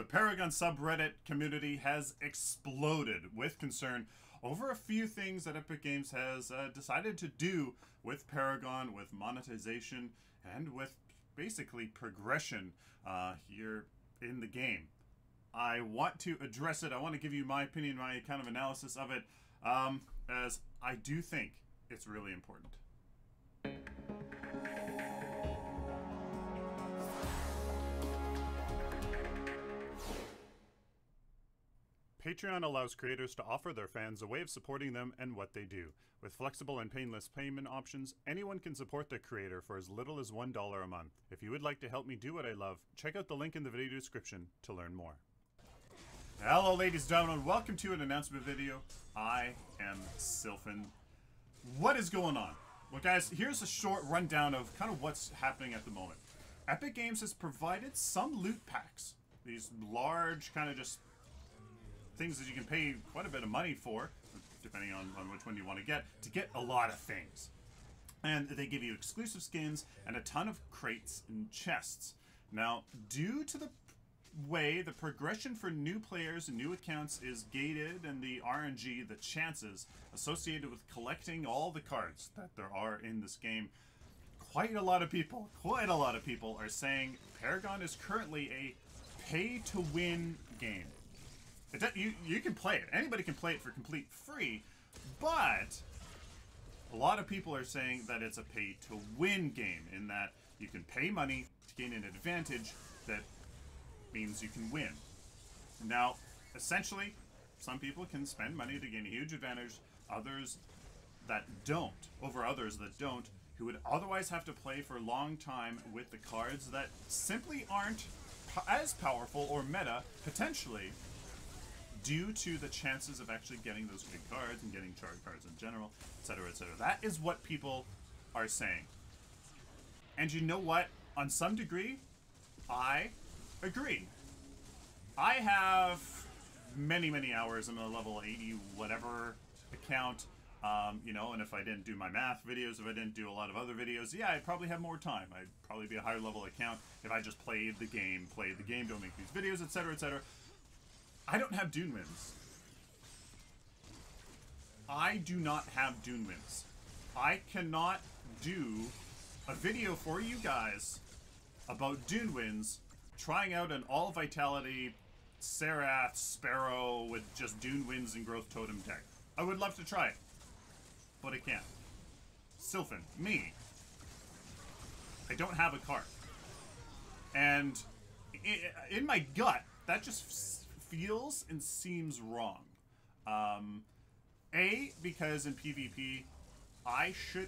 The Paragon subreddit community has exploded with concern over a few things that Epic Games has decided to do with Paragon, with monetization, and with basically progression here in the game. I want to address it. I want to give you my opinion, my kind of analysis of it, as I do think it's really important. Patreon allows creators to offer their fans a way of supporting them and what they do. With flexible and painless payment options, anyone can support their creator for as little as $1 a month. If you would like to help me do what I love, check out the link in the video description to learn more. Hello ladies and gentlemen, welcome to an announcement video. I am Sylphin. What is going on? Well guys, here's a short rundown of kind of what's happening at the moment. Epic Games has provided some loot packs. These large kind of just things that you can pay quite a bit of money for, depending on which one you want to get a lot of things. And they give you exclusive skins and a ton of crates and chests. Now, due to the way the progression for new players and new accounts is gated, and the RNG, the chances associated with collecting all the cards that there are in this game, quite a lot of people are saying Paragon is currently a pay-to-win game. You can play it. Anybody can play it for complete free, but a lot of people are saying that it's a pay-to-win game, in that you can pay money to gain an advantage that means you can win. Now, essentially, some people can spend money to gain a huge advantage, others that don't, who would otherwise have to play for a long time with the cards that simply aren't as powerful or meta, potentially, due to the chances of actually getting those good cards and getting chart cards in general, etc., etc. That is what people are saying. And you know what? On some degree, I agree. I have many hours in a level 80 whatever account, you know, and if I didn't do my math videos, if I didn't do a lot of other videos, yeah, I'd probably have more time. I'd probably be a higher level account if I just played the game, don't make these videos, etc., etc. I don't have Dune wins. I do not have Dune wins. I cannot do a video for you guys about Dune wins, trying out an all vitality Serath Sparrow with just Dune wins and growth totem deck. I would love to try it, but I can't. Sylphin, me. I don't have a card. And in my gut, that just feels and seems wrong. Because in PvP, I should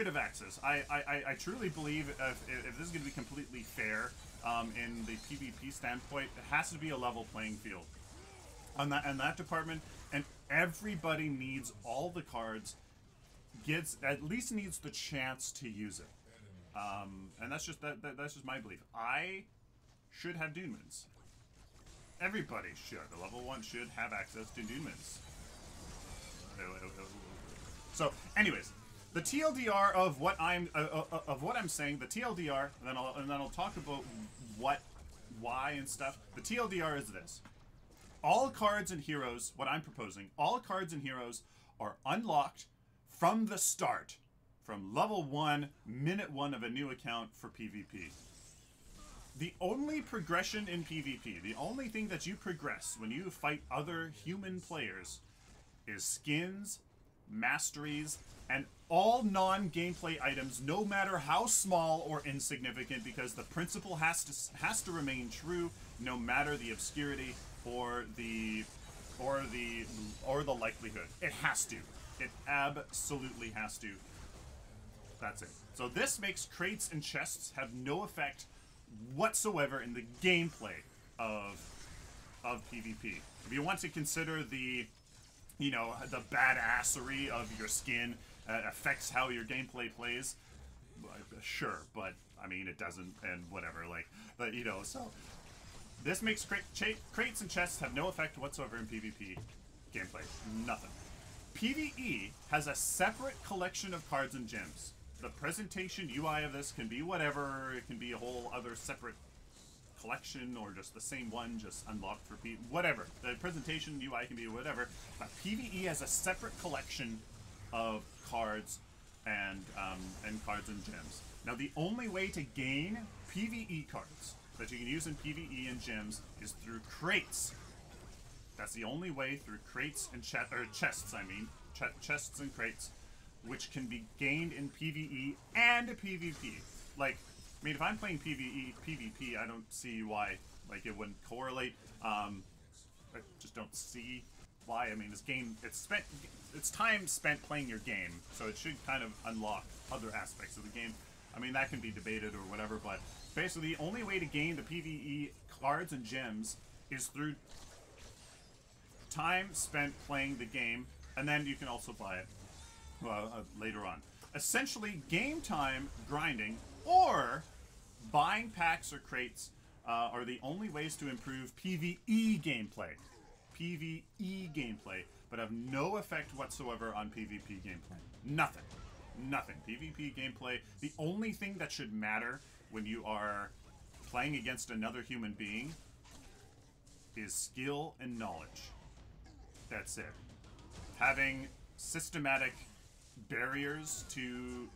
have access. I truly believe if this is going to be completely fair, in the PvP standpoint, it has to be a level playing field on that department, and everybody needs all the cards, at least needs the chance to use it. And that's just that's just my belief. I should have Dune wins. Everybody should. The level 1 should have access to Dune wins. So, anyways, the TLDR of what I'm saying, the TLDR, and then I'll talk about why and stuff. The TLDR is this: all cards and heroes. What I'm proposing, all cards and heroes are unlocked from the start, from level 1, minute 1 of a new account for PvP. The only progression in PvP, the only thing that you progress when you fight other human players, is skins, masteries, and all non-gameplay items, no matter how small or insignificant, because the principle has to remain true, no matter the obscurity or the likelihood. It has to. It absolutely has to. That's it. So this makes crates and chests have no effect whatsoever in the gameplay of PvP. If you want to consider the, you know, the badassery of your skin affects how your gameplay plays, sure, but I mean it doesn't, and whatever, like, but you know, so this makes crates and chests have no effect whatsoever in PvP gameplay. Nothing. PvE has a separate collection of cards and gems. The presentation UI of this can be whatever, it can be a whole other separate collection or just the same one, just unlocked for whatever. The presentation UI can be whatever, but PvE has a separate collection of cards and cards and gems. Now, the only way to gain PvE cards that you can use in PvE and gems is through crates. That's the only way, through crates and chests. I mean, chests and crates, which can be gained in PvE and PvP. Like, I mean, if I'm playing PvP, I don't see why, like, it wouldn't correlate. I just don't see why. I mean, this game, it's time spent playing your game, so it should kind of unlock other aspects of the game. I mean, that can be debated or whatever, but basically the only way to gain the PvE cards and gems is through time spent playing the game, and then you can also buy it later on. Essentially, game time grinding or buying packs or crates are the only ways to improve PvE gameplay. PvE gameplay, but have no effect whatsoever on PvP gameplay. Nothing. Nothing. PvP gameplay, the only thing that should matter when you are playing against another human being is skill and knowledge. That's it. Having systematic barriers to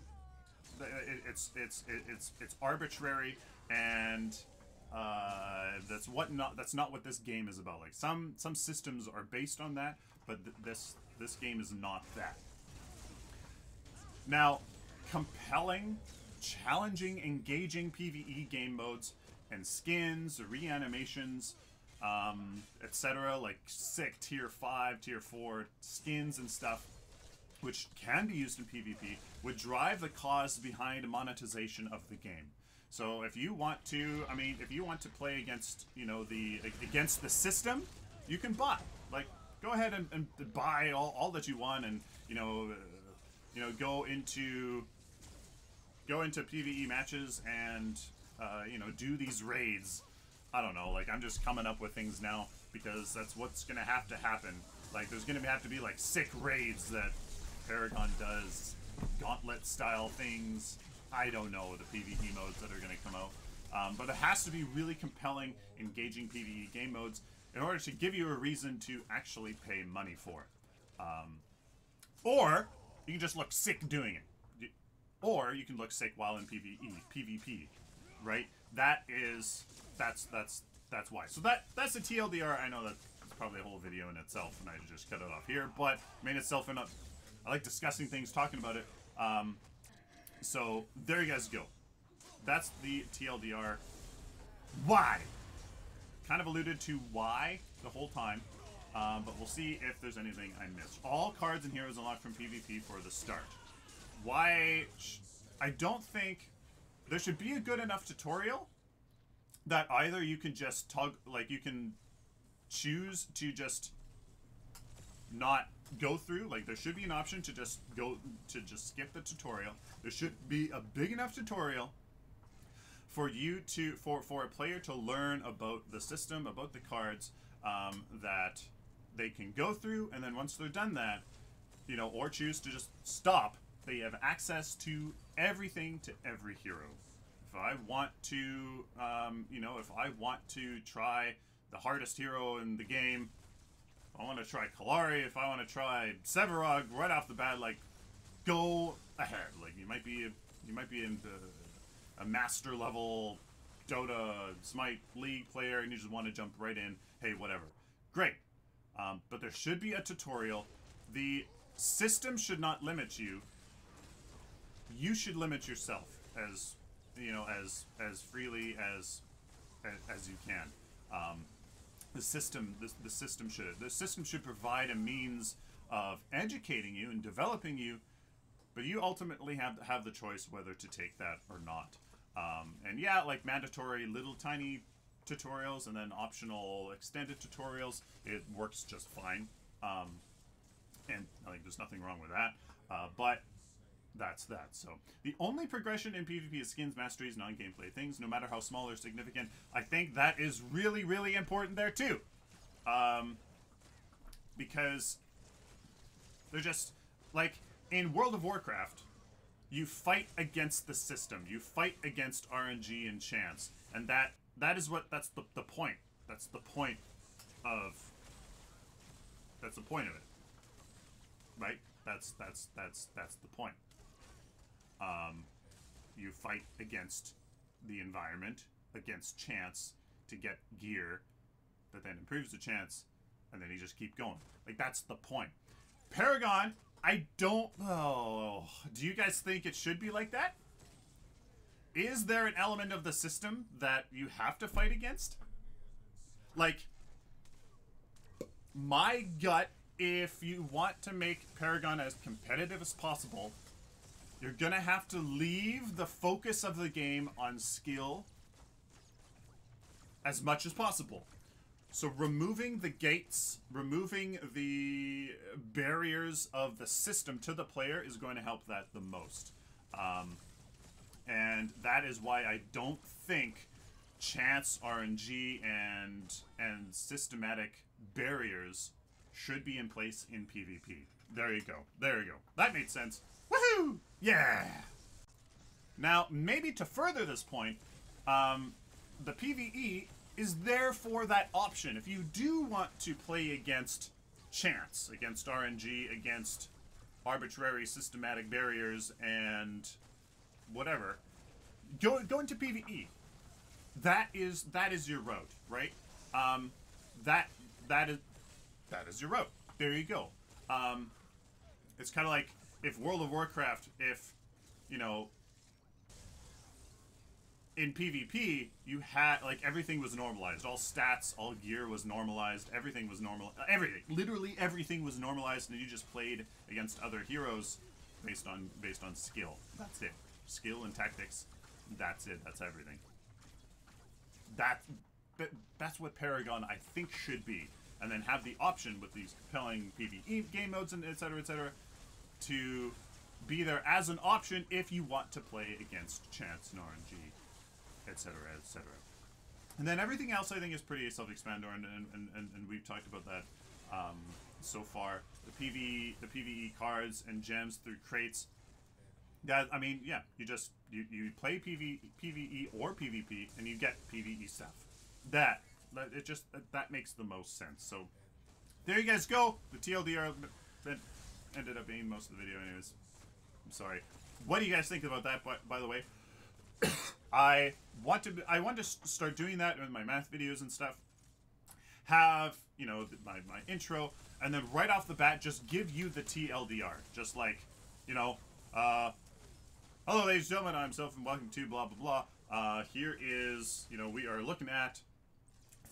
it's arbitrary, and that's not what this game is about. Like some systems are based on that, but this game is not that. Now, compelling, challenging, engaging PvE game modes and skins, reanimations, etc., like sick tier 5, tier 4 skins and stuff, which can be used in PvP, would drive the cause behind monetization of the game. So if you want to, I mean, if you want to play against, you know, against the system, you can buy. Like, go ahead and buy all that you want, and go into PvE matches and do these raids. I don't know, like, I'm just coming up with things now because that's what's gonna have to happen. Like, there's gonna have to be like sick raids that Paragon does, gauntlet style things. I don't know the PvE modes that are gonna come out, but it has to be really compelling, engaging PvE game modes in order to give you a reason to actually pay money for it. Or you can just look sick doing it, or you can look sick while in PvP, right? That's why. So that's the TLDR. I know that's probably a whole video in itself, and I just cut it off here. But I mean, itself enough. I like discussing things, talking about it. So there you guys go. That's the TLDR. Why? Kind of alluded to why the whole time, but we'll see if there's anything I missed. All cards and heroes unlocked from PvP for the start. Why? I don't think there should be a good enough tutorial that either you can just you can choose to just not go through. Like, there should be an option to just skip the tutorial. There should be a big enough tutorial for you to for a player to learn about the system, about the cards, that they can go through, and then once they're done that, or choose to just stop, they have access to everything, to every hero. If I want to, if I want to try the hardest hero in the game, if I want to try Kalari, if I want to try Sevarog right off the bat, like, go ahead. Like, you might be in a master level Dota, Smite League player, and you just want to jump right in. Hey, whatever. Great. But there should be a tutorial. The system should not limit you. You should limit yourself as freely as you can. The system should provide a means of educating you and developing you, but you ultimately have the choice whether to take that or not. And yeah, like mandatory little tiny tutorials and then optional extended tutorials, it works just fine. And I think there's nothing wrong with that. But that's that. So the only progression in PvP is skins, masteries, non-gameplay things, no matter how small or significant. I think that is really, really important there too. Because they're just, like, in World of Warcraft, you fight against the system. You fight against RNG and chance. And that that's the point. That's the point of it, right? That's the point. You fight against the environment, against chance to get gear that then improves the chance, and then you just keep going. Like, that's the point. Paragon, I don't... Oh, do you guys think it should be like that? Is there an element of the system that you have to fight against? Like, my gut, if you want to make Paragon as competitive as possible, you're gonna have to leave the focus of the game on skill as much as possible. So removing the gates, removing the barriers of the system to the player is going to help that the most. And that is why I don't think chance, RNG, and systematic barriers should be in place in PvP. There you go. There you go. That made sense. Woohoo! Yeah! Now, maybe to further this point, the PvE is there for that option. If you do want to play against chance, against RNG, against arbitrary systematic barriers and whatever, go into PvE. That is your road, right? That is your road. There you go. It's kind of like if World of Warcraft, if, you know, in PvP, you had, like, everything was normalized. All stats, all gear was normalized. Everything was normal. Everything. Literally everything was normalized, and you just played against other heroes based on skill. That's it. Skill and tactics. That's it. That's everything. That's what Paragon, I think, should be. And then have the option with these compelling PvE game modes and etc., to be there as an option if you want to play against chance and RNG, etc., etc. And then everything else I think is pretty self-explanatory, and we've talked about that so far. The PvE cards and gems through crates. That, I mean, yeah, you play PvE or PvP and you get PvE stuff. That makes the most sense. So there you guys go. The TLDR ended up being most of the video anyways. I'm sorry. What do you guys think about that, by the way? I want to start doing that with my math videos and stuff. Have, you know, my intro, and then right off the bat just give you the TLDR. Just like, you know, hello ladies and gentlemen, I'm Sylphin, welcome to blah blah blah. Here is, you know, we are looking at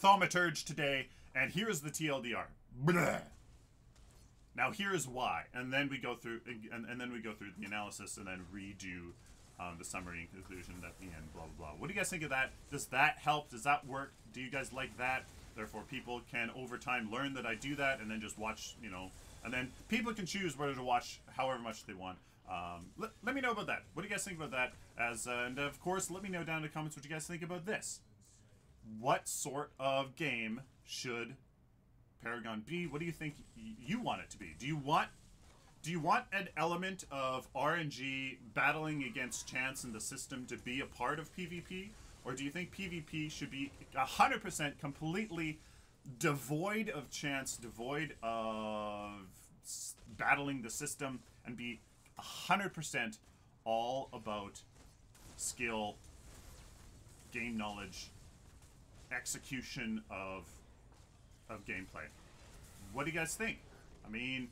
Thaumaturge today, and here is the TLDR. Blah. Now here is why, and then we go through, and then we go through the analysis, and then redo the summary and conclusion at the end. Blah blah blah. What do you guys think of that? Does that help? Does that work? Do you guys like that? Therefore, people can over time learn that I do that, and then just watch, you know, and then people can choose whether to watch however much they want. Let me know about that. What do you guys think about that? And of course, let me know down in the comments what you guys think about this. What sort of game should Paragon be? What do you think you want it to be? Do you want an element of RNG battling against chance in the system to be a part of PvP? Or do you think PvP should be 100% completely devoid of chance, devoid of battling the system, and be 100% all about skill, game knowledge, execution of gameplay? What do you guys think? I mean,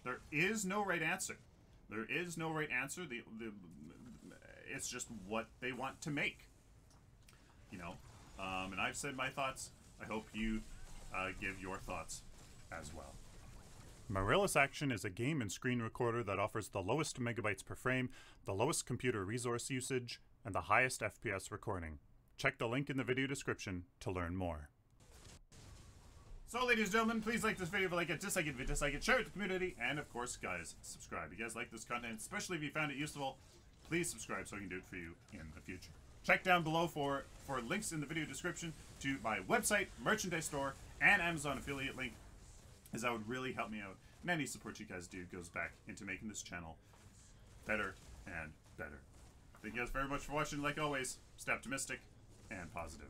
there is no right answer. There is no right answer. It's just what they want to make. You know, and I've said my thoughts. I hope you give your thoughts as well. Marillus Action is a game and screen recorder that offers the lowest megabytes per frame, the lowest computer resource usage, and the highest FPS recording. Check the link in the video description to learn more. So, ladies and gentlemen, please like this video if you like it, dislike it if you dislike it, share it with the community, and of course, guys, subscribe. If you guys like this content, especially if you found it useful, please subscribe so I can do it for you in the future. Check down below for links in the video description to my website, merchandise store, and Amazon affiliate link, as that would really help me out. And any support you guys do goes back into making this channel better and better. Thank you guys very much for watching. Like always, stay optimistic and positive.